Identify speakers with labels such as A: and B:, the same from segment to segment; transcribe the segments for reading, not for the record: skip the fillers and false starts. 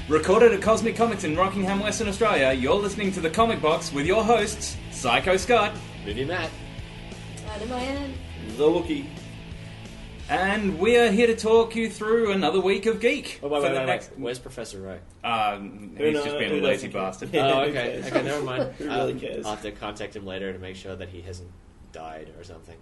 A: Recorded at Cosmic Comics in Rockingham, Western Australia, you're listening to The Comic Box with your hosts, Psycho Scott,
B: Movie Matt,
C: Adam Ian,
D: The Wookie.
A: and we are here to talk you through another week of Geek.
B: Oh, wait. Where's Professor Ray?
A: He's just being a lazy bastard.
B: Oh, okay. Okay, never mind.
D: Who really cares?
B: I'll have to contact him later to make sure that he hasn't died or something.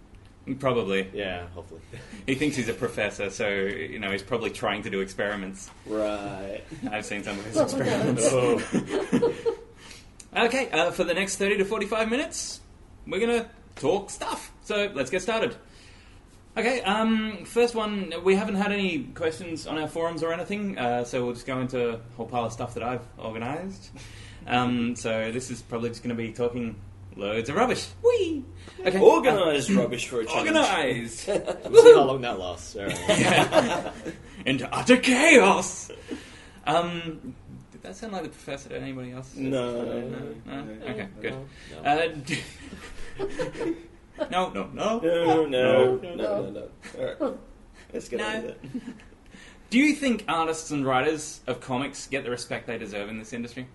A: Probably.
B: Yeah, hopefully.
A: He thinks he's a professor, so, he's probably trying to do experiments.
D: Right.
A: I've seen some of his experiments. Okay, for the next 30 to 45 minutes, we're going to talk stuff. So, let's get started. Okay, first one, we haven't had any questions on our forums or anything, so we'll just go into a whole pile of stuff that I've organised. So this is probably just going to be talking loads of rubbish. Whee! Okay.
D: Organised rubbish for a change.
A: Organised!
B: We'll see how long that lasts. All right.
A: Into utter chaos! Did that sound like the professor to anybody else?
D: No.
A: Okay, good.
B: No.
A: No.
D: No. Alright. Let's get on with it.
A: Do you think artists and writers of comics get the respect they deserve in this industry?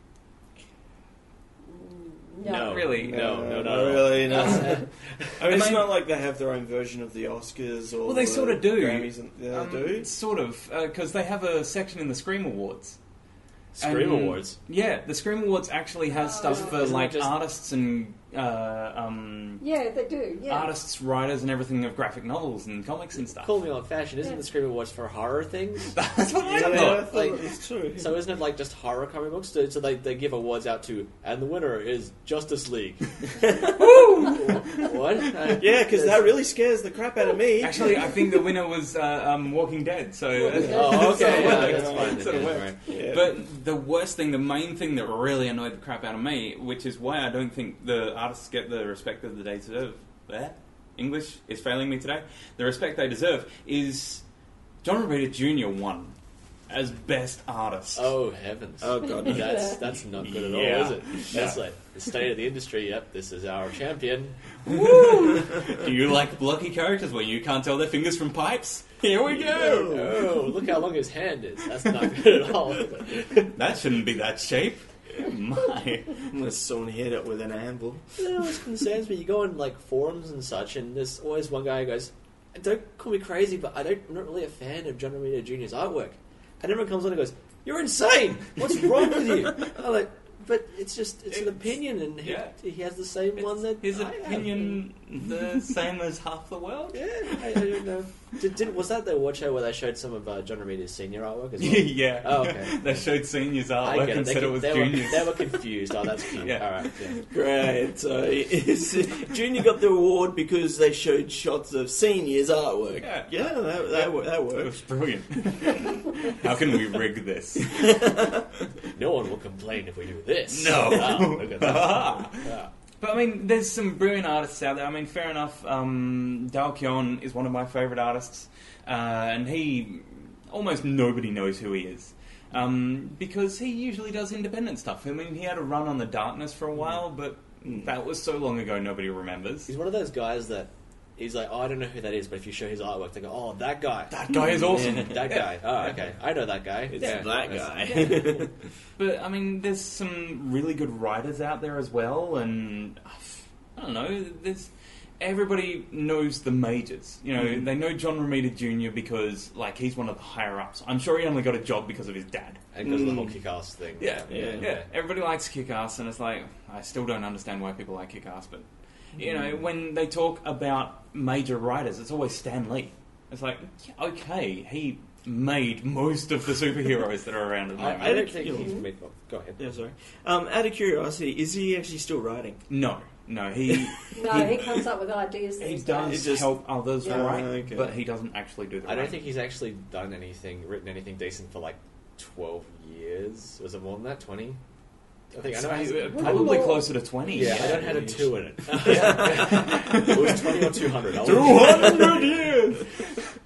C: No.
A: Not really.
B: No.
D: Not really, no. I mean, it's
A: mean-
D: not like they have their own version of the Oscars or
A: Well, they
D: the
A: sort of do.
D: Grammys and, yeah, they do?
A: Sort of, because they have a section in the Scream Awards.
B: Scream
A: And-
B: Awards.
A: Yeah, the Scream Awards actually has stuff for
B: Isn't it
A: like
B: just-
A: artists and
C: Yeah, they do. Yeah.
A: artists, writers, and everything of graphic novels and comics and stuff.
B: Call me old fashioned. Isn't
C: Yeah.
B: the Scream Awards for horror things?
A: That's what I
D: Yeah, I
A: thought.
D: thought
B: like-
D: it's true.
B: So isn't it like just horror comic books? So they give awards out to, and the winner is Justice League. What?
D: Yeah, because that really scares the crap out of me.
A: Actually, I think the winner was Walking Dead. So
B: Oh, okay. Yeah,
A: Sort of
B: that's
A: worked.
B: fine.
A: Sort of
B: Yeah,
A: worked.
B: right.
D: Yeah.
A: But the worst thing, the main thing that really annoyed the crap out of me, which is why I don't think the artists get the respect that they deserve. English is failing me today. The respect they deserve is John Romita Jr. won as best artist.
B: Oh heavens!
D: Oh, God.
B: That's not good at all,
A: Yeah.
B: is it? That's like the state of the industry. Yep, this is our champion.
A: Woo! Do you like blocky characters where you can't tell their fingers from pipes? Here we go.
B: Oh, look how long his hand is. That's not good at all.
A: That shouldn't be that shape. My.
D: Unless someone hit it with an anvil.
B: You know what concerns me? You go on like forums and such, and there's always one guy who goes, "Don't call me crazy, but I'm not really a fan of John Romita Jr.'s artwork." And everyone comes on and goes, "You're insane! What's wrong with you?" I'm like, but it's an opinion, and he has the same one that
A: His
B: I have.
A: opinion the same as half the world?
B: Yeah, I don't know. Was that the award show where they showed some of John Romita's senior artwork as well?
A: Yeah.
B: Oh, okay.
A: They showed seniors
B: I
A: artwork
B: get it.
A: and said it was
B: they
A: juniors.
B: They were confused. Oh, that's cute.
A: Yeah.
B: All right. Yeah.
D: Great. So Junior got the award because they showed shots of Senior's artwork.
A: Yeah.
D: That
A: It
D: worked.
A: was brilliant. How can we rig this?
B: No one will complain if we do this.
A: No.
B: Wow, look at that. Yeah.
A: But I mean, there's some brilliant artists out there. I mean, fair enough. Dal Keown is one of my favourite artists, and almost nobody knows who he is. Because he usually does independent stuff. I mean, he had a run on The Darkness for a while, but that was so long ago nobody remembers.
B: He's one of those guys that he's like, oh, I don't know who that is, but if you show his artwork, they go, oh, that guy.
A: That guy is awesome.
B: That guy. Oh, okay. I know that guy.
D: It's
B: Yeah.
D: that guy.
A: But, I mean, there's some really good writers out there as well, and I don't know, everybody knows the majors. You know, they know John Romita Jr. because, like, he's one of the higher-ups. I'm sure he only got a job because of his dad.
B: And because of the whole kick-ass thing.
A: Yeah.
D: Yeah.
A: Everybody likes Kick-Ass, and it's like, I still don't understand why people like Kick-Ass, but, you know, when they talk about major writers, it's always Stan Lee. It's like, yeah, okay, he made most of the superheroes that are around at the moment.
B: I don't think he's made... Oh, go ahead.
D: Yeah, sorry. Out of curiosity, is he actually still writing?
A: No, he
C: No, he comes up with ideas.
A: he
C: these
A: does
C: days.
D: just-
A: help others
C: Yeah.
A: write,
D: Okay.
A: but he doesn't actually do the
B: I don't
A: writing.
B: think he's actually written anything decent for like 12 years. Was it more than that? 20? I think I know.
A: Probably
C: More.
A: closer to 20.
B: Yeah, I don't have a 2 in it. It was 20 or 200.
A: 200 years!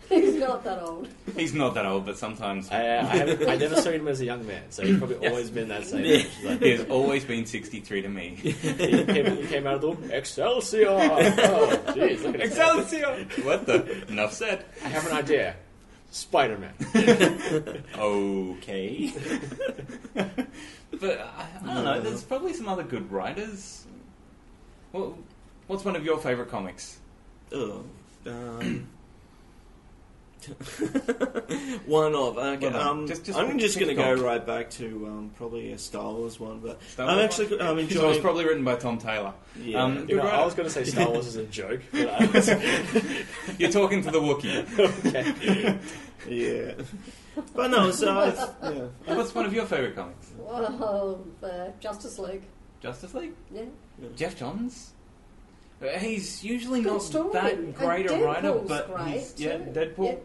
C: He's not that old.
A: He's not that old, but sometimes...
B: I never saw him as a young man, so he's probably always been that same age. Like,
A: He has always been 63 to me.
B: he came out of the womb, Excelsior! Oh, jeez, look at his
A: Excelsior! What the? Enough said.
B: I have an idea. Spider-Man.
D: Okay.
A: But I don't know. There's probably some other good writers. Well, what's one of your favourite comics?
D: Oh, one of okay.
A: Well,
D: I'm just going to
A: pick a
D: go
A: comic.
D: right back to probably a Star Wars one, but
A: Star
D: I'm
A: Wars
D: actually
A: one?
D: I'm
A: Star Wars
D: enjoying.
A: probably written by Tom Taylor.
D: Yeah.
A: Good
B: You know, I
A: writer.
B: was going to say Star Wars as a joke, but I was...
A: You're talking to the Wookiee.
B: okay.
D: Yeah. But no, so yeah.
A: What's one of your favourite comics?
C: Well, Justice League.
A: Justice League?
C: Yeah.
A: Jeff Johns? He's usually
C: Good
A: not
C: story.
A: that great a
C: And
A: writer,
C: Deadpool's
A: but
C: great
A: he's, yeah,
C: too.
A: Deadpool.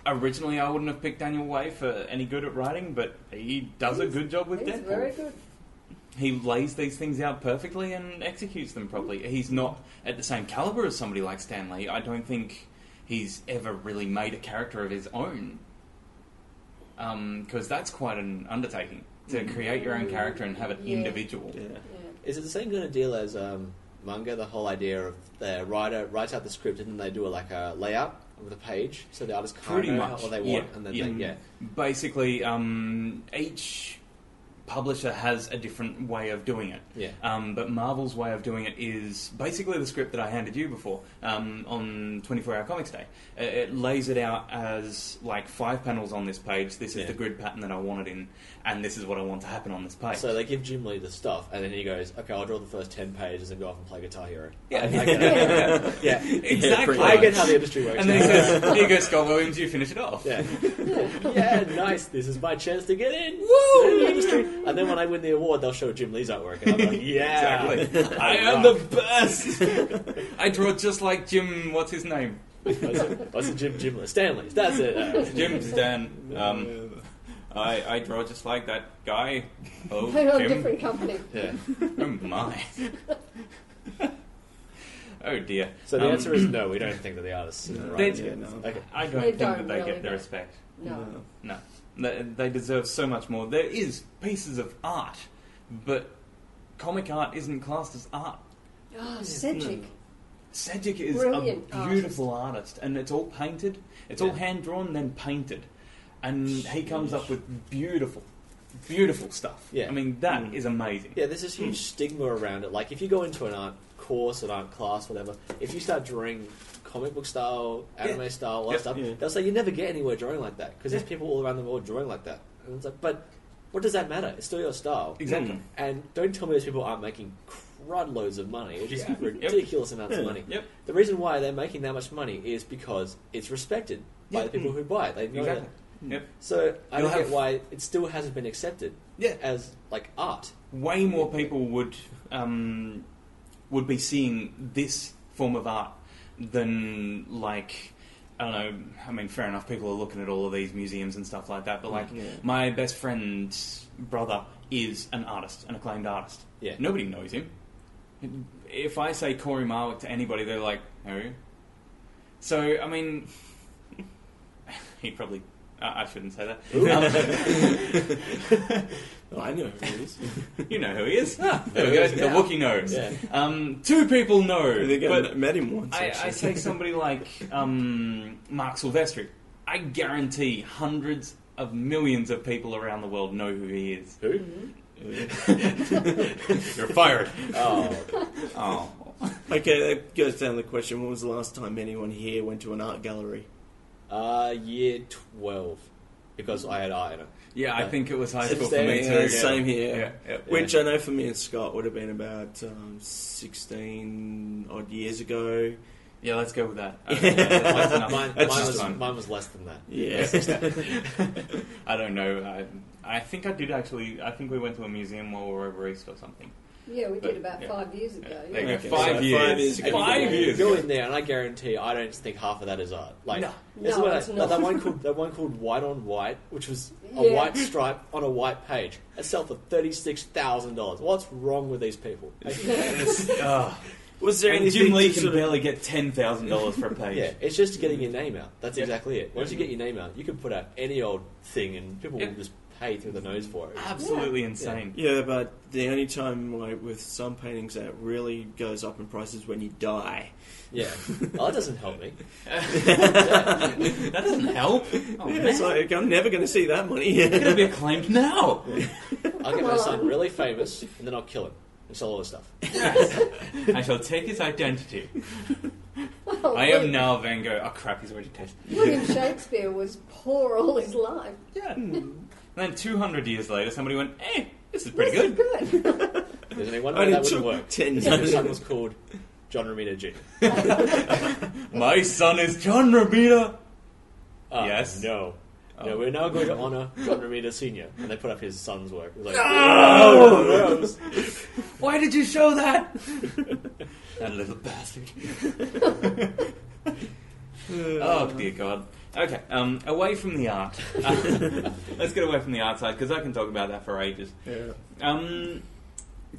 A: Originally, I wouldn't have picked Daniel Way for any good at writing, but he does a good job with
C: He's
A: Deadpool.
C: very good.
A: He lays these things out perfectly and executes them properly. He's not at the same caliber as somebody like Stan Lee. I don't think he's ever really made a character of his own. Because that's quite an undertaking, to create your own character and have it
C: Yeah.
A: individual.
D: Yeah.
C: Yeah.
B: Is it the same kind of deal as manga? The whole idea of the writer writes out the script and then they do a layout of the page, so the artist can't
A: Pretty
B: know
A: much.
B: what they want, and then
A: Basically, each publisher has a different way of doing it.
B: Yeah.
A: But Marvel's way of doing it is basically the script that I handed you before on 24-Hour Comics Day. It lays it out as like 5 panels on this page. This is
B: Yeah.
A: the grid pattern that I want it in, and this is what I want to happen on this page.
B: So they give Jim Lee the stuff, and then he goes, "Okay, I'll draw the first 10 pages and go off and play Guitar Hero."
A: Yeah.
B: I get it. yeah,
A: Exactly.
B: I get how the industry works.
A: And then he says, "Here you go, Scott Williams. You finish it off."
B: Yeah. Yeah, nice. This is my chance to get in.
A: Woo!
B: In the industry. And then when I win the award, they'll show Jim Lee's artwork. And I'm like, yeah.
A: Exactly. I am the best. I draw just like Jim. What's his name?
B: What's the Jim Lee? Stanley. That's it.
A: Jim Stan. I draw just like that guy. Oh,
C: They're on
A: Jim.
C: different company.
B: Yeah.
A: Oh my. Oh dear.
B: So the answer is no, we don't think that the artists are
A: They-
B: right.
D: Yeah, no.
B: Okay.
A: I don't
C: They
A: think
C: don't
A: that they
C: really,
A: get the
C: no.
A: respect.
C: No.
A: No. They deserve so much more. There is pieces of art, but comic art isn't classed as art.
C: Oh, Cedric.
A: Cedric is
C: Brilliant
A: a beautiful artist, and it's all painted. It's all hand-drawn, then painted. And he comes up with beautiful, beautiful stuff.
B: Yeah.
A: I mean, that is amazing.
B: Yeah, there's this huge stigma around it. Like, if you go into an art course, an art class, whatever, if you start drawing comic book style, anime style, all that
A: Yep.
B: stuff,
D: Yeah.
B: they'll say you never get anywhere drawing like that because there's people all around the world drawing like that. And it's like, but what does that matter? It's still your style.
A: Exactly.
B: And don't tell me those people aren't making crud loads of money. It's just
A: Yeah.
B: ridiculous amounts of money.
A: Yep.
B: The reason why they're making that much money is because it's respected by
A: Yeah.
B: the people who buy it. They know
A: Exactly.
B: that.
A: Yep.
B: So I
A: You'll
B: don't get
A: have-
B: why it still hasn't been accepted
A: Yeah.
B: as like art.
A: Way more people would be seeing this form of art than, like, I don't know. I mean, fair enough. People are looking at all of these museums and stuff like that. But like,
D: Yeah.
A: my best friend's brother is an artist, an acclaimed artist.
B: Yeah.
A: Nobody knows him. If I say Corey Marwick to anybody, they're like, "Who?" So I mean, he probably. I shouldn't say that.
D: I know who it is.
A: You know who he is. There we
B: there
A: go.
B: he is
A: The
B: now.
A: Wookiee knows.
B: Yeah.
A: 2 people know.
D: I think
A: but
D: I met him once.
A: I
D: actually.
A: say somebody like Mark Silvestri. I guarantee hundreds of millions of people around the world know who he is.
B: Who?
A: You're fired.
B: Oh,
A: Oh.
D: Okay, that goes down the question: when was the last time anyone here went to an art gallery?
B: year 12, because I had art in it.
A: Yeah, I think it was high
B: Since
A: school for
B: then,
A: me too.
D: Yeah, same here.
A: Yeah.
D: Which I know for me and Scott would have been about 16 odd years ago.
A: Yeah, let's go with that. That's enough.
B: Mine
A: That's
B: was,
A: just fun.
B: mine was less than that.
D: Yeah.
A: I don't know. I think I did actually. I think we went to a museum while we were over East or something.
C: Yeah, we
A: But,
C: did about
A: yeah.
C: 5 years ago.
A: There
C: Yeah.
A: you go.
D: Okay,
A: 5
D: so
A: years.
D: 5 years ago.
A: 5 years.
B: Go
A: ago.
B: in there, and I guarantee I don't think half of that is art. Like,
A: No.
B: there's
C: No,
B: one-
C: it's not.
B: that one called White on White, which was a
C: Yeah.
B: white stripe on a white page. It sold for $36,000. What's wrong with these people?
D: Was there
A: And
D: anything
A: Jim Lee
D: to
A: can
D: sort of-
A: barely get $10,000 for a page.
B: Yeah, it's just getting your name out. That's
A: Yep.
B: exactly it. Once you get your name out, you can put out any old thing, and people
A: Yep.
B: will just pay through the nose for it.
A: Absolutely insane.
D: Yeah, but the only time like with some paintings that really goes up in price is when you die.
B: Yeah. Oh, that doesn't help me.
A: That doesn't help. Oh,
D: Yeah,
A: man.
D: it's like I'm never going to see that money.
A: It's going to be acclaimed now.
B: I'll get my son really famous, and then I'll kill him and sell all his stuff.
A: Yes. I shall take his identity.
C: Well,
A: I am now Van Gogh. Oh crap, he's already tasted.
C: William Shakespeare was poor all his life.
A: Yeah. And then 200 years later, somebody went, this is pretty
C: This is
A: good.
C: good.
B: There's only one way
D: Only
B: that wouldn't
D: took
B: work.
D: 10
B: His
D: years.
B: son was called John Romita Jr.
A: My son is John Romita.
B: Ah,
A: Yes.
B: No.
A: Oh.
B: No, we're now going to honour John Romita Sr. And they put up his son's work. It was like,
A: No!
B: gross.
A: Why did you show that? That little bastard. Oh, dear God. Okay, away from the art. Let's get away from the art side, because I can talk about that for ages.
D: Yeah.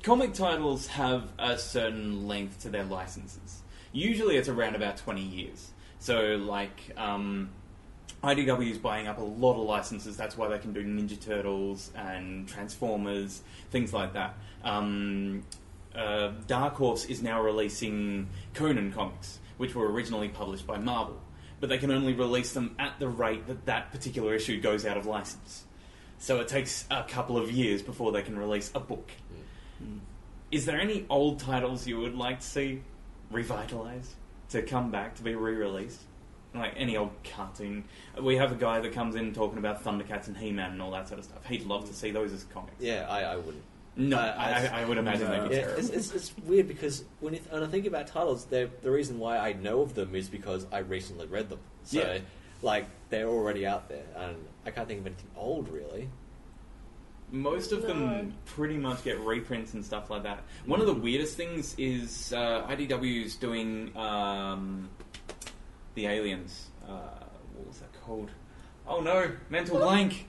A: Comic titles have a certain length to their licenses. Usually it's around about 20 years. So, like, IDW is buying up a lot of licenses. That's why they can do Ninja Turtles and Transformers, things like that. Dark Horse is now releasing Conan comics, which were originally published by Marvel. But they can only release them at the rate that that particular issue goes out of license. So it takes a couple of years before they can release a book. Is there any old titles you would like to see revitalized, to come back, to be re-released? Like any old cartoon. We have a guy that comes in talking about Thundercats and He-Man and all that sort of stuff. He'd love to see those as comics.
B: Yeah, I wouldn't.
A: No, I would imagine they'd be
B: Yeah,
A: terrible.
B: it's weird because when I think about titles, the reason why I know of them is because I recently read them. So,
A: Yeah.
B: like, they're already out there, and I can't think of anything old, really.
A: Most of them pretty much get reprints and stuff like that. One of the weirdest things is IDW's doing the Aliens. What was that called? Oh no, mental blank.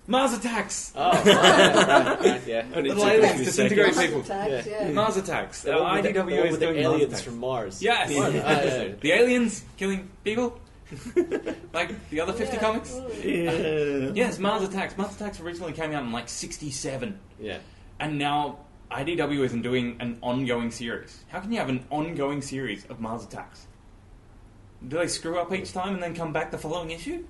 A: Mars Attacks.
B: Oh, right, yeah.
D: Only
A: Little
D: took a
A: aliens
D: few
A: disintegrate
D: seconds.
A: people.
C: Attacks,
B: Yeah.
C: yeah.
A: Mars Attacks.
B: The one with the-
A: IDW
B: the one
A: is
B: with the
A: doing Mars
B: aliens
A: Attacks.
B: from Mars.
A: Yes.
B: Yeah.
A: The aliens killing people. Like the other 50
C: Yeah.
A: comics.
C: Mm.
D: Yeah.
A: Yes, Mars Attacks. Mars Attacks originally came out in like 67.
B: Yeah.
A: And now IDW isn't doing an ongoing series. How can you have an ongoing series of Mars Attacks? Do they screw up each time and then come back the following issue?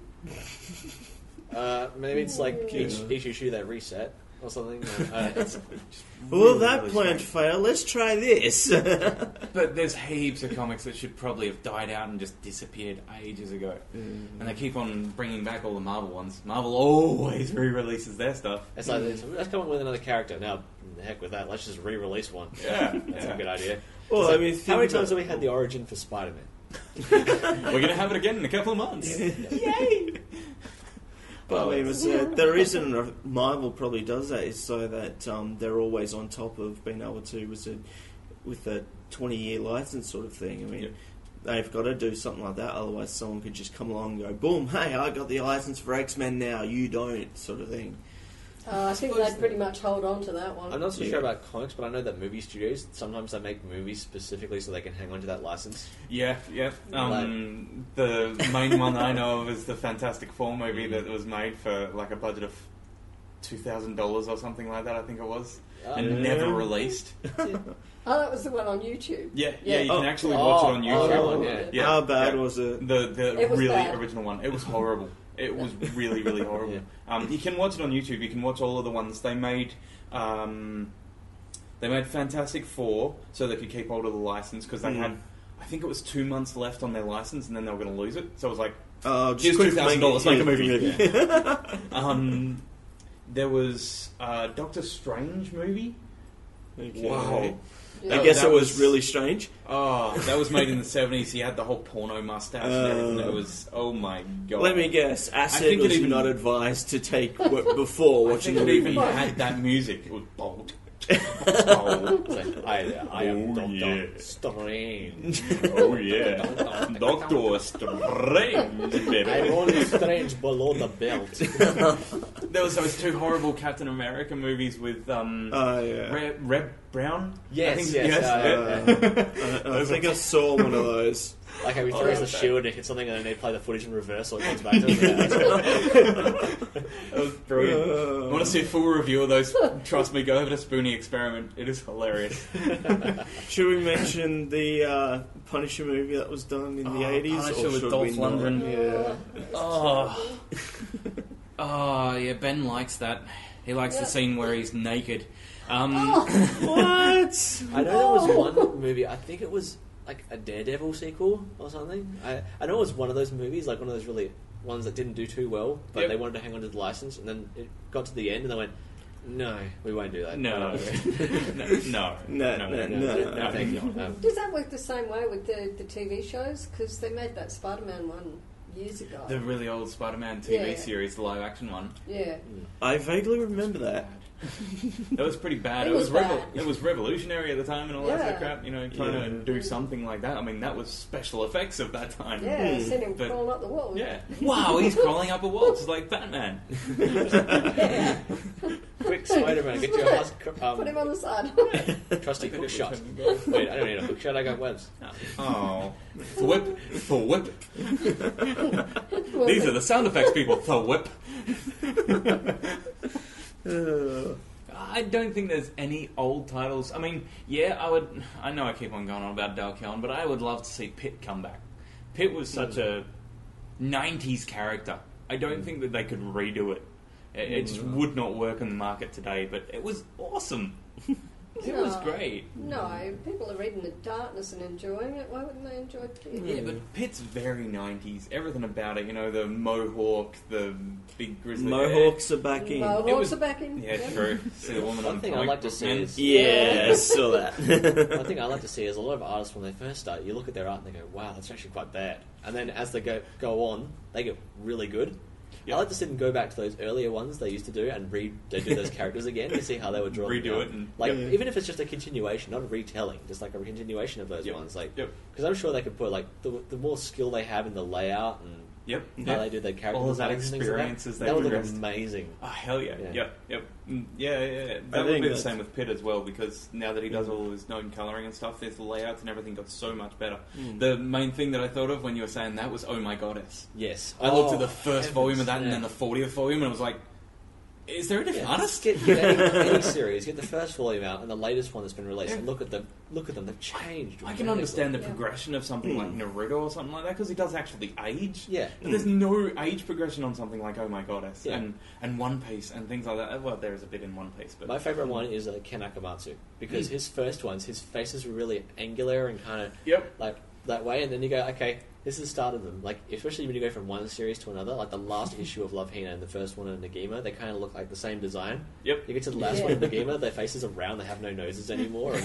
B: Maybe it's like
D: Yeah.
B: each issue they reset or something.
D: Will that
A: really
D: plant
A: strange.
D: fail? Let's try this.
A: But there's heaps of comics that should probably have died out and just disappeared ages ago. And they keep on bringing back all the Marvel ones. Marvel always re-releases their stuff.
B: It's like, let's come up with anner character. Now, the heck with that. Let's just re-release one.
A: Yeah,
B: That's
A: yeah.
B: a good idea.
D: Well,
B: It's
D: I
B: like,
D: mean,
B: how
D: think
B: many
D: about-
B: times have we had the origin for Spider-Man?
A: We're going to have it again in a couple of months. Yay!
D: But I mean, the reason Marvel probably does that is so that they're always on top of being able to, with a 20-year license sort of thing. I mean,
A: Yeah.
D: they've got to do something like that, otherwise someone could just come along and go, boom, hey, I got the license for X-Men now, you don't, sort of thing.
C: I think they'd pretty much hold on to that one.
B: I'm not so
D: Yeah.
B: sure about comics, but I know that movie studios, sometimes they make movies specifically so they can hang on to that license.
A: Yeah, yeah. The main one I know of is the Fantastic Four movie that was made for like a budget of $2,000 or something like that, I think it was, and
D: Yeah.
A: never released.
C: Oh, that was the one on YouTube.
A: Yeah,
C: Yeah.
A: you can
D: Oh.
A: actually watch it on
B: Oh,
A: YouTube.
B: that one, yeah.
A: Yeah,
D: How bad
A: yeah.
D: was it?
A: The
C: It was
A: really
C: bad.
A: original one? It was horrible. It was really, really horrible. You can watch it on YouTube. You can watch all of the ones they made. They made Fantastic Four so they could keep hold of the license because they had, I think it was 2 months left on their license, and then they were going to lose it. So it was like, here's
D: quick
A: $2,000, make a
D: yeah.
A: movie. There was Doctor Strange movie.
D: Okay.
A: Wow.
C: Yeah.
D: I guess
A: That
D: it was
A: was-
D: really strange.
A: Oh, that was made in the 70s. He had the whole porno mustache and everything. It was, oh my god.
D: Let me guess, acid
A: think it
D: was
A: even-
D: not advised to take before
A: I
D: watching
A: think
D: the
A: it
D: movie.
A: even had that music. It was bold.
B: It's like, I am
A: Oh,
B: Doctor
A: yeah.
B: Strange.
A: Oh yeah, Doctor Strange,
B: I'm
A: baby.
B: only strange below the belt.
A: There was those two horrible Captain America movies with
D: Yeah.
A: Reb Brown.
B: Yes,
A: I think,
B: yes,
D: I think I saw one of those.
B: Like how he throws the shield and hits something and then they play the footage in reverse or it comes back to him.
A: That was brilliant. I want to see a full review of those. Trust me, go over to Spoonie Experiment. It is hilarious.
D: Should we mention the Punisher movie that was done in the 80s?
A: Punisher
D: or
A: with
D: should
A: Dolph
D: we not?
A: Lundgren.
C: Yeah.
A: Oh. Oh, yeah, Ben likes that. He likes the scene where he's naked.
D: What?
B: I know there was one movie, I think it was like a Daredevil sequel or something. I know it was one of those movies, like one of those really ones that didn't do too well, but
A: Yep.
B: they wanted to hang on to the license, and then it got to the end and they went, no, we won't do that.
A: No.
B: No, thank you.
C: Does that work the same way with the TV shows? Because they made that Spider-Man one years ago.
A: The really old Spider-Man TV
C: Yeah.
A: series, the live-action one.
C: Yeah.
D: I vaguely remember that.
A: That was pretty bad.
C: It
A: It
C: was
A: was
C: bad.
A: it was revolutionary at the time and all that sort of
C: Yeah.
A: crap. You know, trying to do something like that. I mean, that was special effects of that time.
C: Yeah, I seen him
A: But-
C: crawling up the wall.
A: Yeah. Wow, he's crawling up a wall just like Batman.
B: Quick, Spider-Man, get your
C: Put him on the side.
B: trusty hook shot. Wait, I don't need a hook shot, I got webs.
A: Oh. Thwip. Thwip. These are the sound effects people. Thwip. I don't think there's any old titles. I mean, yeah, I know I keep on going on about Dale Kellan, but I would love to see Pitt come back. Pitt was such a 90s character. I don't think that they could redo it. It just would not work on the market today, but it was awesome. It was
C: No.
A: great.
C: No, people are reading The Darkness and enjoying it. Why wouldn't they enjoy Pitt?
A: Yeah, but Pitt's very 90s. Everything about it, you know, the mohawk, the big grizzly
D: Mohawks are back in.
C: Mohawks
A: It was-
C: are back in.
A: hair. Yeah, true. See the woman
B: One
A: on
B: thing
A: comic
B: I'd like to
A: book
B: see
A: men.
B: is-
D: Yeah, I saw that.
B: One thing I like to see is a lot of artists when they first start, you look at their art and they go, wow, that's actually quite bad. And then as they go on, they get really good.
A: Yep.
B: I like to see them go back to those earlier ones they used to do and they do those characters again to see how they would draw them
A: Redo
B: now.
A: it and-
B: like
D: Yep.
B: even if it's just a continuation, not a retelling, just like a continuation of those
A: Yep.
B: ones. Like
A: Yep.
B: because I'm sure they could put like the more skill they have in the layout and
A: Yep.
B: how they do their character
A: All of that
B: designs and things
A: experience
B: like
A: as
B: that,
A: they
B: that would look
A: progressed.
B: amazing.
A: Oh, hell yeah.
B: Yeah.
A: Yep. Yeah. That
D: I
A: would
D: think
A: be the
D: that's-
A: same with Pitt as well, because now that he does all his known colouring and stuff, his layouts and everything got so much better. The main thing that I thought of when you were saying that was Oh My Goddess.
B: Yes,
A: I looked at
B: Oh,
A: the first
B: heavens,
A: volume of that and
B: yeah.
A: then the 40th volume and I was like, is there a different artist?
B: Get any series, get the first volume out and the latest one that's been released, and look at them. They've changed.
A: I can
B: dramatically.
A: understand the
C: Yeah.
A: progression of something like Naruto or something like that, because he does actually age.
B: Yeah.
A: But there's no age progression on something like Oh My Goddess
B: Yeah.
A: and One Piece and things like that. Well, there is a bit in One Piece, but
B: My favourite one is Ken Akamatsu, because his first ones, his faces were really angular and kind of
A: Yep.
B: like that way, and then you go, okay, this is the start of them. Like, especially when you go from one series to another, like the last issue of Love Hina and the first one of Nagima, they kind of look like the same design.
A: Yep.
B: You get to the last
C: Yeah.
B: one of Nagima, their faces are round, they have no noses anymore, and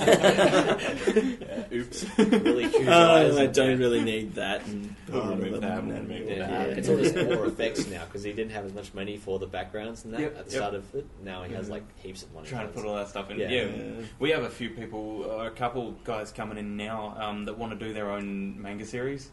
A: Oops.
B: really huge eyes.
D: I
B: and-
D: don't really need that. And
A: We'll remove that, we'll
D: and-
A: remove
B: Yeah,
A: that.
B: it's all just more effects now because he didn't have as much money for the backgrounds and that
A: Yep,
B: at the
A: yep.
B: start of it. Now he has like heaps of money.
A: Trying to put all that stuff in.
B: Yeah.
A: Yeah. We have a few people, a couple guys coming in now that want to do their own manga series.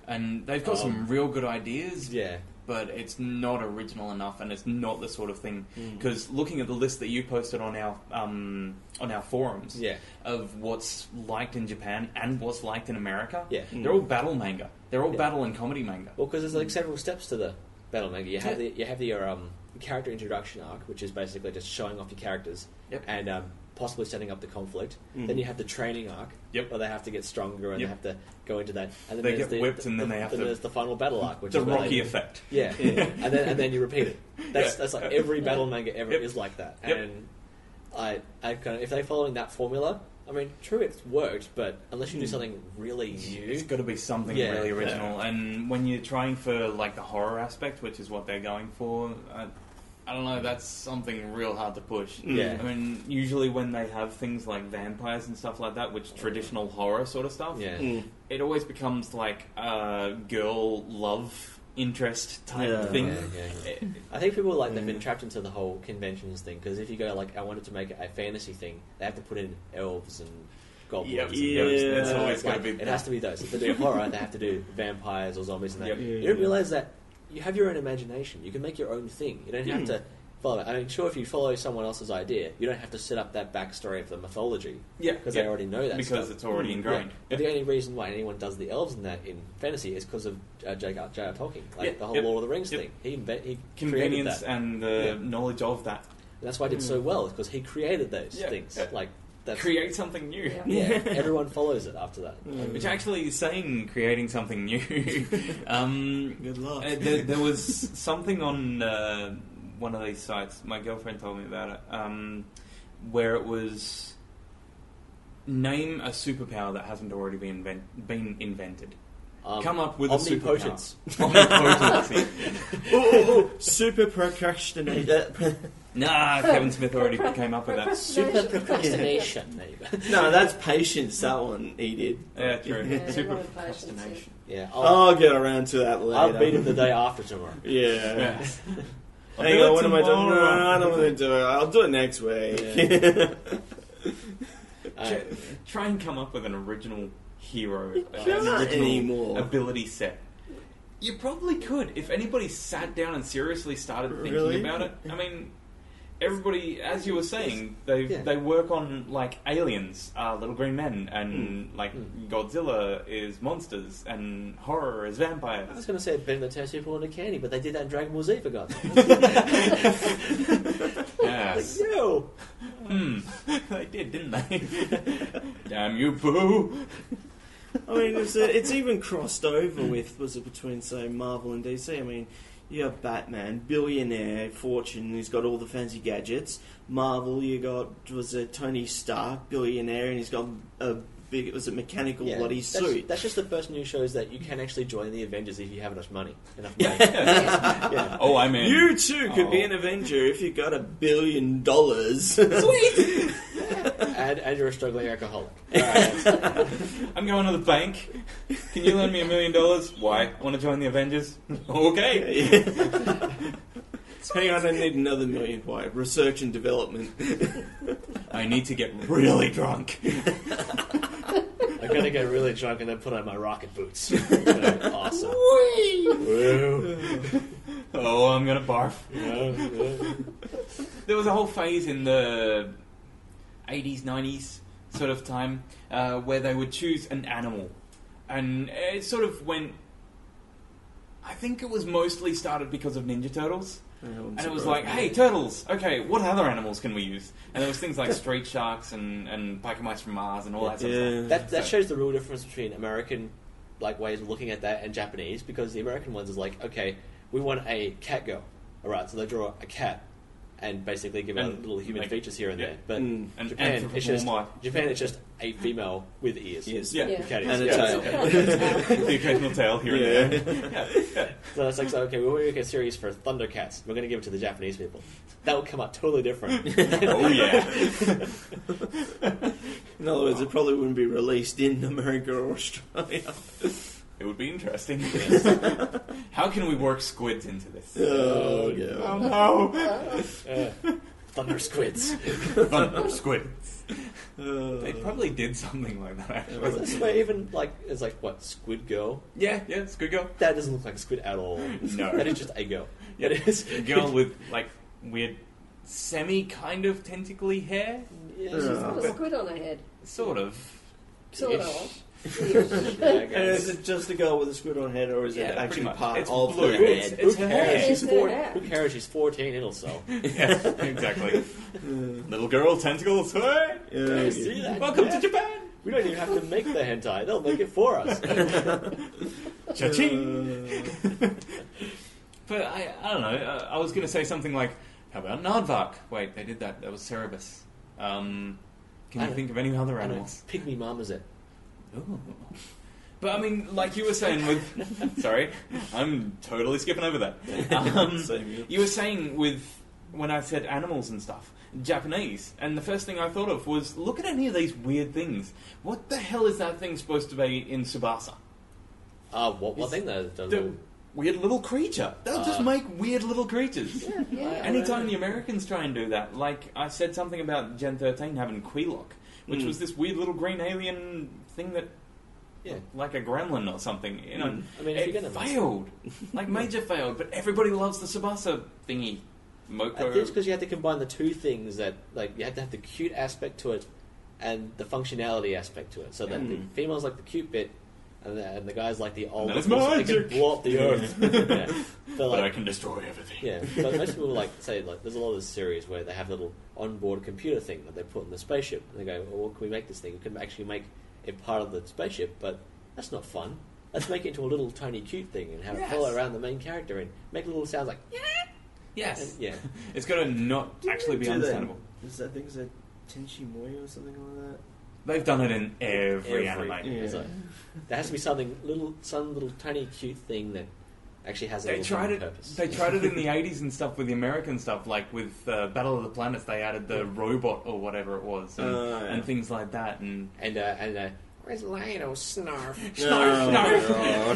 A: And they've got some real good ideas,
B: Yeah.
A: but it's not original enough, and it's not the sort of thing.
B: Mm.
A: Because looking at the list that you posted on our forums
B: Yeah.
A: of what's liked in Japan and what's liked in America,
B: Yeah.
A: they're all battle manga. They're all
B: Yeah.
A: battle and comedy manga.
B: Well, because there's like several steps to the battle manga. You have
A: Yeah.
B: your character introduction arc, which is basically just showing off your characters
A: Yep.
B: and possibly setting up the conflict.
D: Mm.
B: Then you have the training arc,
A: Yep.
B: where they have to get stronger and
A: Yep.
B: they have to go into that. And then
A: They
B: there's
A: get whipped and then they have to-
B: There's the final battle arc, which
A: The
B: is where
A: Rocky
B: they,
A: effect.
B: Yeah, and then you repeat it. That's like every battle manga ever
A: Yep.
B: is like that.
A: Yep.
B: And I kind of, if they're following that formula, I mean, true, it's worked, but unless you do something really new,
A: It's got to be something
B: Yeah.
A: really original. And when you're trying for like the horror aspect, which is what they're going for, I don't know. That's something real hard to push.
B: Yeah.
A: I mean, usually when they have things like vampires and stuff like that, which traditional horror sort of stuff,
B: yeah.
D: Mm.
A: it always becomes like a girl love interest type
D: Yeah.
A: thing.
B: Yeah. I think people like they've been trapped into the whole conventions thing because if you go like I wanted to make it a fantasy thing, they have to put in elves and goblins.
A: Yep.
B: and
D: Yeah.
A: It's
B: ghosts.
A: always
B: It's
A: got to
B: like,
A: be.
B: it has to be those. If they do horror, they have to do vampires or zombies and that.
A: Yep.
B: You don't realize that you have your own imagination. You can make your own thing. You don't have
A: Mm.
B: to follow it. I mean, sure, if you follow someone else's idea, you don't have to set up that backstory of the mythology.
A: Yeah,
B: Because
A: yeah.
B: they already know that
A: Because
B: stuff.
A: it's already ingrained.
B: But the only reason why anyone does the elves in that in fantasy is because of J.R. Tolkien. Like
A: Yeah,
B: the whole
A: yep,
B: Lord of the Rings
A: yep.
B: thing. He created
A: Convenience
B: that.
A: and the
B: Yeah.
A: knowledge of that.
B: And that's why he did so well, because he created those
A: Yeah,
B: things.
A: yeah.
B: Like, that's...
A: Create something new.
C: Yeah.
B: Yeah, everyone follows it after that.
A: Which actually is saying creating something new.
D: Good luck.
A: There was something on one of these sites, my girlfriend told me about it, where it was name a superpower that hasn't already been invented. Come up with a
B: omnipotence.
A: superpower. Omnipotency.
D: Super procrastinator.
A: Nah, Kevin Smith already came up with that.
B: Super procrastination. There you go.
D: No, that's patience. That one he did.
A: Yeah, true.
C: Yeah,
A: Super
C: everyone patience,
A: procrastination.
B: Yeah,
D: I'll get around to that later.
B: I'll beat him the day after tomorrow.
D: Yeah.
A: Yeah.
D: Hang on, what am I doing? No, I don't want to do it. I'll do it next week.
A: Try and come up with an original hero, an
D: can't
A: original
D: anymore.
A: ability set. You probably could if anybody sat down and seriously started thinking
D: Really?
A: about it. I mean, everybody, as you were saying,
B: Yeah.
A: they work on like aliens, little green men, and Godzilla is monsters, and horror is
B: I
A: vampires.
B: was going to say Ben the turns people into candy, but they did that in Dragon Ball Z, for God's sake.
A: Yes.
B: No!
A: They did, didn't they? Damn you, Boo!
D: I mean, it's even crossed over with, was it between, say, Marvel and DC? I mean, you have Batman, billionaire, fortune, he's got all the fancy gadgets. Marvel, you got, was it Tony Stark, billionaire, and he's got a big, was it mechanical bloody suit?
B: That's just the person who shows that you can actually join the Avengers if you have enough money. Yeah. Yeah.
A: Oh, I'm in.
D: You too could be an Avenger if you got $1 billion. Sweet!
B: And you're a struggling alcoholic. Alright.
A: I'm going to the bank. Can you lend me $1 million? Why? Want to join the Avengers? Okay.
D: Hang on, I need another $1 million. Why? Research and development.
A: I need to get really drunk.
B: I'm going to get really drunk and then put on my rocket boots. Awesome. Woo.
A: Oh, I'm going to barf.
B: Yeah.
A: There was a whole phase in the 80s, 90s sort of time where they would choose an animal. And it sort of went... I think it was mostly started because of Ninja Turtles. And it was like, hey, turtles! Okay, what other animals can we use? And there was things like street sharks and biker mice from Mars and all that sort of stuff.
B: That shows the real difference between American ways of looking at that and Japanese, because the American ones is like, okay, we want a cat girl. Alright, so they draw a cat and basically give
A: And
B: her little human
A: make-
B: features here and
A: yeah.
B: there. But
A: And
B: Japan, it's just
A: anthropomorphize.
B: a female with ears.
D: Yes.
A: Yeah.
C: Yeah.
B: Cat
D: And a
B: ears.
D: tail.
A: The occasional tail here and there. Yeah.
B: So it's like, okay, we're going to make a series for Thundercats. We're going to give it to the Japanese people. That would come out totally different.
A: Oh, yeah.
D: In other words, it probably wouldn't be released in America or Australia.
A: It would be interesting. How can we work squids into this?
D: Oh, yeah.
A: Oh, no.
B: Thunder squids.
A: Thunder squids. They
D: Uh,
A: probably did something like that, actually.
B: That's why even it's like what, Squid Girl?
A: Yeah, Squid Girl.
B: That doesn't look like a squid at all.
A: No.
B: That is just a girl.
A: Yeah.
B: It is
A: A girl with, like, weird semi kind of tentacly hair.
B: Yeah,
C: She's got a squid on her head.
A: Sort of.
C: Sort
B: Ish.
C: of.
B: Yeah, I
D: and
B: guess.
D: is it just a girl with a squid on her head, or is
A: Yeah,
D: it
A: pretty
D: actually
A: much.
D: part
A: It's
D: of
A: blue.
D: her
A: It's-
D: head?
A: it's
B: Who
A: hair.
B: cares? She's
C: It's
B: 4.
C: hair.
B: Who cares? She's 14. It'll sell.
A: Yeah, exactly. Little girl, tentacles, hey!
D: Yeah,
B: See that?
A: Welcome
B: Yeah.
A: to Japan!
B: We don't even have to make the hentai. They'll make it for us.
A: Cha-ching! But I don't know, I was going to say something like, how about Nardvark? Wait, they did that. That was Cerebus. Can you think of any other
B: I don't know.
A: animals?
B: Pygmy Marmoset.
A: Ooh. But I mean, like you were saying with... Sorry, I'm totally skipping over that.
D: Same here.
A: You were saying with... When I said animals and stuff, Japanese, and the first thing I thought of was, look at any of these weird things. What the hell is that thing supposed to be in Tsubasa?
B: What thing that does
A: The weird little creature. They'll just make weird little creatures.
C: Yeah.
A: Anytime the Americans try and do that, like I said something about Gen 13 having Queelock, which was this weird little green alien thing that,
B: Yeah.
A: like a gremlin or something, you know.
B: I mean, if
A: It
B: you're gonna
A: failed. Like, major failed, but everybody loves the Tsubasa thingy.
B: I think
A: Moko.
B: it's because you had to combine the two things that, like, you had to have the cute aspect to it and the functionality aspect to it. So that the females like the cute bit, and the guys like the old.
A: That is
B: they
A: magic.
B: can blow up the earth. Yeah.
A: But
B: But, like,
A: I can destroy everything.
B: yeah, but most people like say like there's a lot of this series where they have a little onboard computer thing that they put in the spaceship, and they go, "Well, what can we make this thing? We can actually make it part of the spaceship, but that's not fun. Let's make it into a little tiny cute thing and have it follow around the main character and make little sounds like
A: Yes.
B: and, yeah."
A: It's got to not actually be
D: Do they-
A: understandable.
D: Is that thing, is that Tenchi Muyo or something like that?
A: They've done it in every anime.
D: Yeah.
B: It's like, there has to be some little tiny cute thing that actually has a
A: They
B: little
A: tried it.
B: purpose.
A: They tried it in the 80s and stuff with the American stuff, like with Battle of the Planets. They added the robot or whatever it was, and,
D: Yeah.
A: and things like that. And
B: and where's Lionel Snarf?
D: Oh,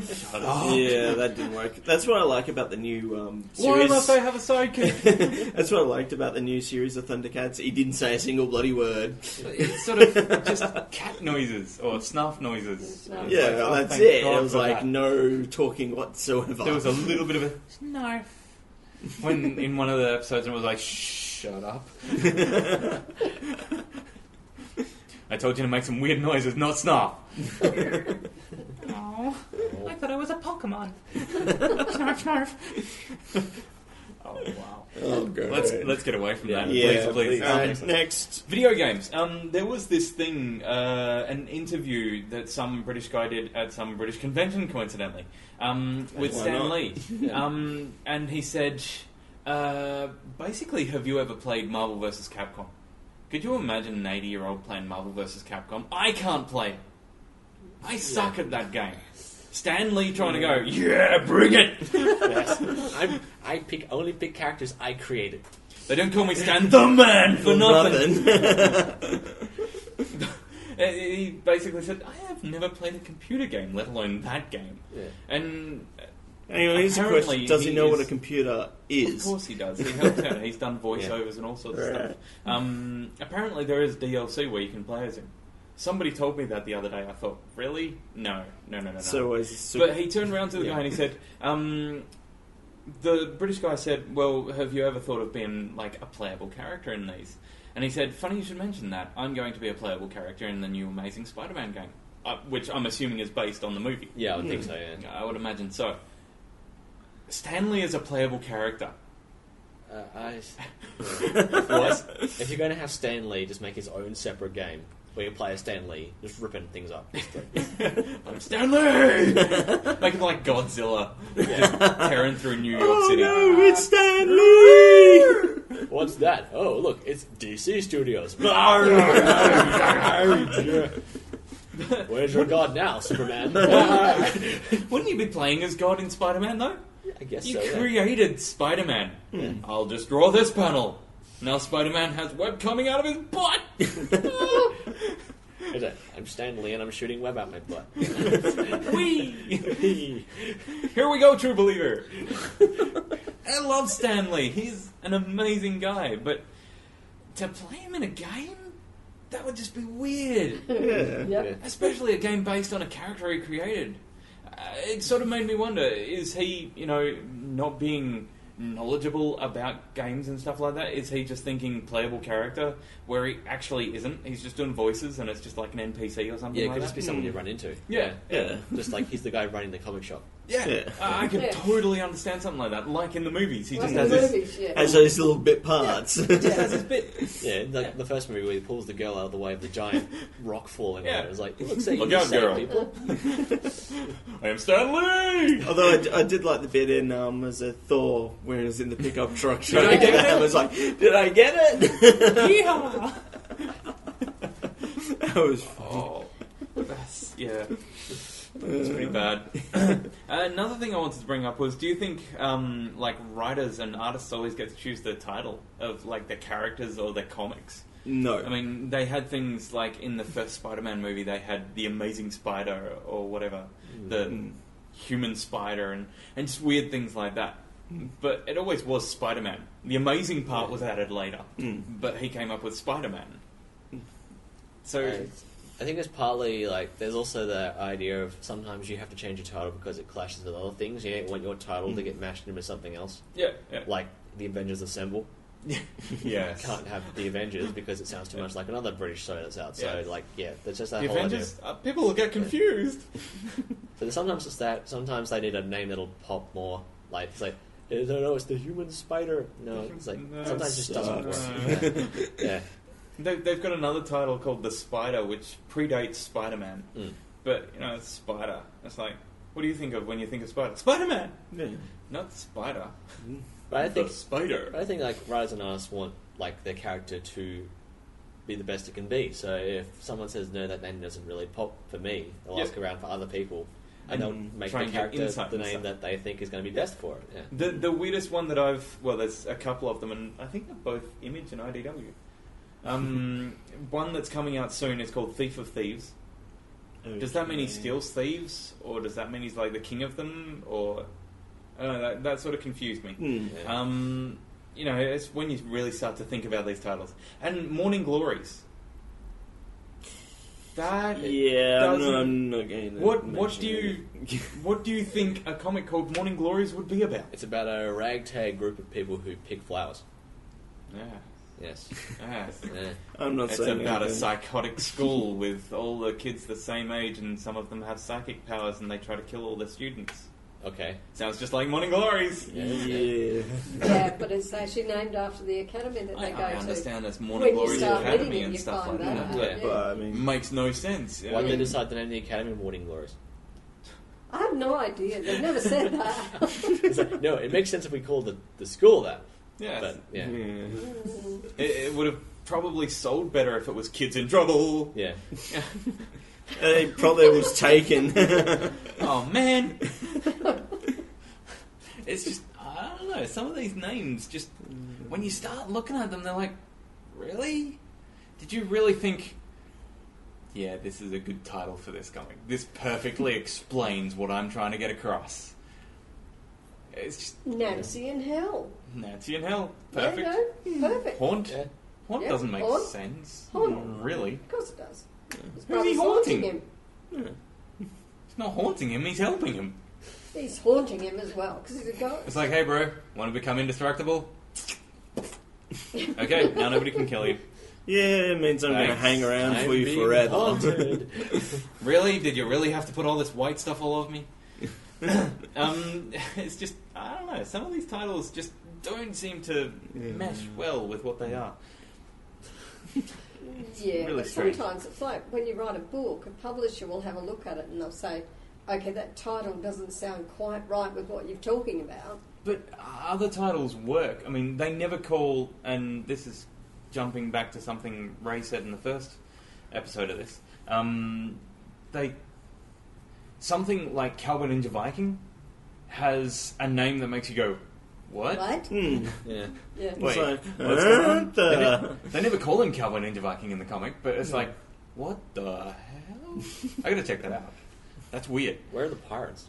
A: Shut up.
D: Yeah, that didn't work. That's what I like about the new
A: Why
D: series.
A: must I have a sidekick?
D: That's what I liked about the new series of Thundercats. He didn't say a single bloody word.
A: It's sort of just cat noises or snuff noises.
C: Snarf.
A: It's
D: Yeah,
A: like, oh,
D: that's
A: thank
D: it.
A: God
D: It was
A: for
D: like
A: that.
D: no talking whatsoever.
A: There was a little bit of a snarf when in one of the episodes, and it was like, "Shut up." I told you to make some weird noises, not snarf. Oh, I thought I was a Pokemon. Snarf, snarf. Oh wow.
D: Oh, God.
A: Let's get away from that.
D: Yeah,
A: please.
D: Alright, next.
A: Video games. There was this thing, an interview that some British guy did at some British convention, coincidentally, with
D: Why
A: Stan
D: not?
A: Lee. And he said, basically, have you ever played Marvel vs. Capcom? Could you imagine an 80-year-old playing Marvel vs. Capcom? I can't play. I suck at that game. Stan Lee trying to go, yeah, bring it!
B: Yes. I only pick characters I created.
A: They don't call me Stan the Man for nothing. He basically said, I have never played a computer game, let alone that game.
B: Yeah.
A: And
D: Anyway, here's a
A: apparently
D: question. Does he know
A: is-
D: what a computer is?
A: Of course he does. He helped out. He's done voiceovers and all sorts of
D: Right.
A: stuff. Apparently there is DLC where you can play as him. Somebody told me that the other day. I thought, really? No.
D: So is
A: But he turned around to the guy and he said, the British guy said, well, have you ever thought of being like a playable character in these? And he said, funny you should mention that. I'm going to be a playable character in the new Amazing Spider-Man game, which I'm assuming is based on the movie.
B: Yeah, I would think so, yeah.
A: I would imagine so. Stanley is a playable character.
B: If you're going to have Stan Lee just make his own separate game where you play as Stan Lee, just ripping things up.
A: I'm Stanley! Make him like Godzilla, just tearing through New York City.
D: Oh, no, it's Stan Lee!
B: What's that? Oh, look, it's DC Studios. Where's your god now, Superman?
A: Wouldn't you be playing as God in Spider-Man, though?
B: I guess
A: You
B: so. Yeah.
A: created Spider-Man. I'll just draw this panel. Now Spider-Man has web coming out of his butt!
B: I'm Stan Lee and I'm shooting web out my butt.
A: Whee! Here we go, true believer. I love Stanley. He's an amazing guy, but to play him in a game, that would just be weird.
D: Yeah.
C: Yep.
A: Especially a game based on a character he created. It sort of made me wonder: is he, not being knowledgeable about games and stuff like that? Is he just thinking playable character where he actually isn't? He's just doing voices and it's just like an NPC or something
B: Yeah, it
A: like
B: could
A: that.
B: just be someone you run into.
A: Yeah.
D: Yeah.
B: Just like he's the guy running the comic shop.
A: Yeah,
D: Yeah.
A: I can
C: Yeah.
A: totally understand something like that. Like in the movies, he
C: Like
A: just
C: in
A: has
C: the
A: this.
C: movies, yeah.
D: Has those little bit parts.
A: Just has this bit.
B: Yeah, the first movie where he pulls the girl out of the way of the giant rock falling on
A: Yeah.
B: her. It's like, look, see,
A: Look
B: you
A: out,
B: save
A: girl.
B: people.
A: I am Stanley.
D: Although I did like the bit in as a Thor when he was in the pickup truck
A: I
D: trying to
A: get
D: get
A: it?
D: it. I was like, did I get it?
A: Yeehaw!
D: That was
A: Oh, yeah. It's pretty bad. Another thing I wanted to bring up was: do you think writers and artists always get to choose the title of like their characters or their comics?
D: no.
A: I mean, they had things like in the first Spider-Man movie, they had the Amazing Spider or whatever, the Human Spider, and just weird things like that. But it always was Spider-Man. The amazing part was added later, but he came up with Spider-Man. So.
B: I think there's partly like there's also the idea of sometimes you have to change your title because it clashes with other things. You don't want your title to get mashed into something else.
A: Yeah.
B: Like the Avengers Assemble.
E: Yes.
B: Can't have the Avengers because it sounds too much like another British show that's out. So
E: Yes.
B: like, yeah, that's just that
E: The
B: whole
E: Avengers, people will get confused.
B: idea. So sometimes it's that. Sometimes they need a name that'll pop more. Like it's like, no, it's the human spider. No, it's like
E: No,
B: sometimes it just doesn't
D: sucks.
B: work. Yeah.
E: They've got another title called The Spider, which predates Spider-Man.
B: Mm.
E: But, it's Spider. It's like, what do you think of when you think of Spider? Spider-Man!
D: Yeah.
E: Not Spider.
B: But I think
E: The Spider.
B: But I think like writers and artists want like their character to be the best it can be. So if someone says no, that name doesn't really pop for me, they'll
E: Yep.
B: ask around for other people, and they'll make
E: try
B: the
E: and get
B: character
E: insight
B: the
E: and
B: name
E: stuff.
B: that they think is going to be best for it. Yeah.
E: The weirdest one that there's a couple of them, and I think they're both Image and IDW. One that's coming out soon is called Thief of Thieves. Does that mean he steals thieves, or does that mean he's like the king of them, or I don't know, that sort of confused me.
D: Mm.
B: Yeah.
E: It's when you really start to think about these titles. And Morning Glories. That
D: Yeah,
E: doesn't-
D: I'm not going to
E: What do you think a comic called Morning Glories would be about?
B: It's about a ragtag group of people who pick flowers.
E: Yeah.
B: Yes.
E: Yeah.
B: Yeah.
D: I'm not
E: It's
D: saying
E: about a
D: anything.
E: psychotic school with all the kids the same age, and some of them have psychic powers, and they try to kill all the students.
B: Okay.
E: Sounds just like Morning Glories.
D: Yeah.
C: Yeah, but it's actually named after the academy that they
E: I
C: go to.
E: understand that's
C: When
E: Morning
C: you
E: Glories
C: start reading
E: Academy
C: it,
E: and
C: you
E: stuff
C: find
E: like
C: that
E: that.
C: out.
B: Yeah.
D: But I mean,
E: Makes no sense.
B: Why did they decide to name the academy Morning Glories?
C: I have no idea. They've never said that.
B: It's like, no, it makes sense if we call the school that.
E: Yeah.
B: But yeah.
E: It would have probably sold better if it was Kids in Trouble.
B: Yeah.
D: It probably was taken.
E: Oh, man. It's just, I don't know, some of these names just, when you start looking at them, they're like, really? Did you really think, yeah, this is a good title for this comic? This perfectly explains what I'm trying to get across. It's just
C: Nancy in Hell.
E: Nancy in Hell. Perfect.
C: Yeah, no, perfect.
E: Haunt?
B: Yeah.
E: Haunt
C: Yeah,
E: doesn't make
C: Haunt.
E: sense.
C: Haunt.
E: Really?
C: Of course it does. His
E: Who's he
C: brother's
E: haunting?
C: him.
E: He's not haunting him, he's helping him.
C: He's haunting him as well because he's a ghost.
E: It's like, hey bro, want to become indestructible? Okay, now nobody can kill you.
D: Yeah, it means I'm going to
E: Thanks.
D: hang around
B: I'm
D: for you
B: being
D: forever.
B: haunted.
E: Really? Did you really have to put all this white stuff all over me? It's just, I don't know, some of these titles just don't seem to mesh well with what they are.
C: Yeah,
E: Really
C: but
E: strange.
C: sometimes it's like when you write a book, a publisher will have a look at it and they'll say, okay, that title doesn't sound quite right with what you're talking about.
E: But other titles work. I mean, they never call, and this is jumping back to something Ray said in the first episode of this, something like Cowboy Ninja Viking has a name that makes you go, what?
C: Right?
D: Hmm.
B: Yeah.
C: Yeah.
E: Wait,
D: It's like,
E: what's going on?
D: the-
E: They never call him Cowboy Ninja Viking in the comic, but it's like, what the hell? I gotta check that out. That's weird.
B: Where are the pirates?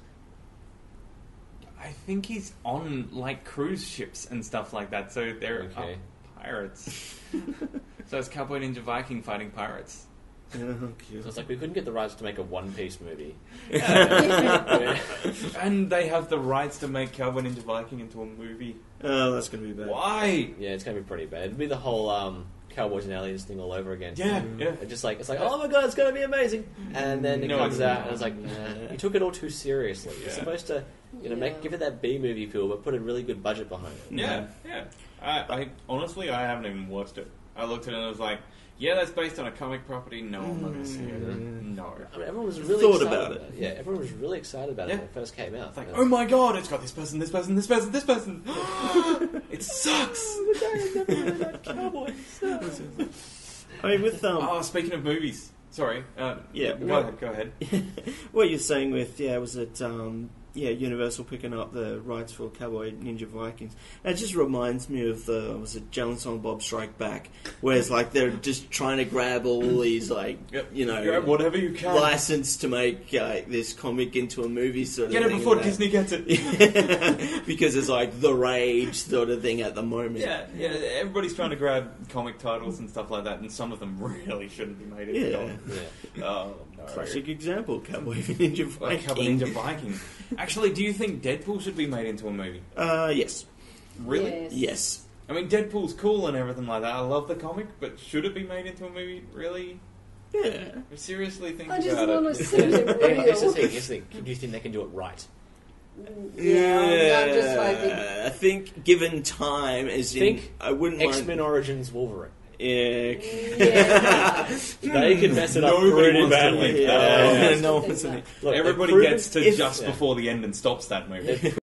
E: I think he's on like cruise ships and stuff like that, so they're
B: Okay.
E: pirates. So it's Cowboy Ninja Viking fighting pirates.
D: Oh,
B: So it's like we couldn't get the rights to make a One Piece movie.
C: Yeah.
E: And they have the rights to make Cowboy Ninja Viking into a movie.
D: Oh, that's going to be bad.
E: Why?
B: Yeah, it's gonna be pretty bad. It'd be the whole Cowboys and Aliens thing all over again.
E: Yeah, yeah.
B: It's just like oh my god, it's gonna be amazing, and then it
E: No,
B: comes
E: it's
B: out
E: not.
B: and it's like nah, you took it all too seriously. You're
E: Yeah.
B: supposed to
C: Yeah.
B: give it that B movie feel, but put a really good budget behind it.
E: Yeah, yeah. I honestly, I haven't even watched it. I looked at it and I was like, yeah, that's based on a comic property. No, I'm not going to see it. No.
B: I mean, everyone was really
D: Thought
B: excited
D: about it.
B: Yeah, everyone was really excited about it
E: Yeah.
B: when it first came out.
E: It's like,
B: And
E: oh my god, it's got this person, this person, this person, this person. It sucks.
D: I mean, with
E: Oh, speaking of movies. Sorry.
D: Yeah,
E: Go ahead.
D: what you're saying with was it Universal picking up the rights for Cowboy Ninja Vikings? And it just reminds me of was it Jalen Silent Bob Strike Back, where it's like they're just trying to grab all these
E: Yep.
D: you know
E: Grab whatever you can.
D: license to make this comic into a movie sort of
E: Get it
D: thing.
E: before
D: and
E: Disney gets it.
D: because it's like the rage sort of thing at the moment.
E: Yeah, everybody's trying to grab comic titles and stuff like that, and some of them really shouldn't be made into
D: Yeah.
E: films.
B: yeah.
E: Oh, no.
D: Classic example, Cowboy Ninja
E: Like
D: Viking.
E: Cowboy Ninja Viking. Actually, do you think Deadpool should be made into a movie?
D: Yes.
A: Really?
C: Yes.
D: Yes.
A: I mean, Deadpool's cool and everything like that. I love the comic, but should it be made into a movie? Really?
D: Yeah.
A: Seriously think
C: I just
A: about
C: want
A: it.
C: to see it
B: Here's the
C: real.
B: thing. Here's the thing. Do you think they can do it right?
C: Yeah, I'm just hoping.
D: I think given time, I wouldn't
B: X-Men
D: mind.
B: Origins Wolverine.
D: Yeah.
C: Yeah.
B: They can mess it up
A: Nobody
B: pretty
A: wants to
B: badly.
A: link
D: Yeah.
A: that.
D: No
C: Think
D: one's
C: that.
D: in it.
B: Look,
A: Everybody
B: they've proven-
A: gets to
D: if-
A: just before the end and stops that movie.